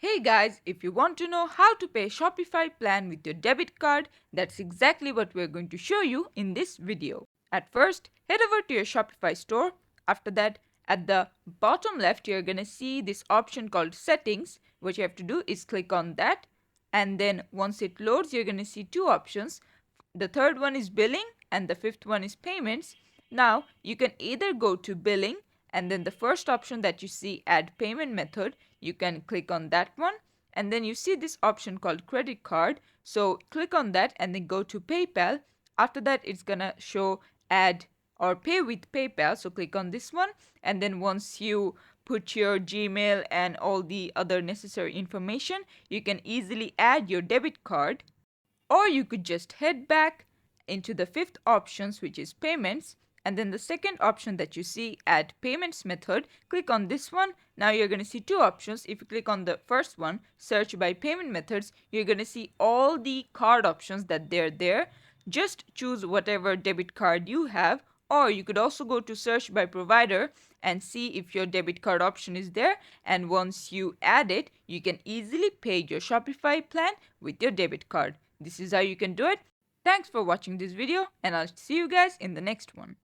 Hey guys, if you want to know how to pay Shopify plan with your debit card, that's exactly what we're going to show you in this video. At first, head over to your Shopify store. After that, at the bottom left, you're gonna see this option called settings. What you have to do is click on that. And then once it loads, you're gonna see two options. The third one is billing and the fifth one is payments. Now, you can either go to billing and then the first option that you see, add payment method, you can click on that one, and then you see this option called credit card, so click on that and then go to PayPal. After that, it's gonna show add or pay with PayPal, so click on this one, and then once you put your Gmail and all the other necessary information, you can easily add your debit card. Or you could just head back into the fifth options, which is payments, and then the second option that you see, add payments method, click on this one. Now you're going to see two options. If you click on the first one, search by payment methods, you're going to see all the card options that they're there. Just choose whatever debit card you have, or you could also go to search by provider and see if your debit card option is there, and once you add it, you can easily pay your Shopify plan with your debit card. This is how you can do it. Thanks for watching this video, and I'll see you guys in the next one.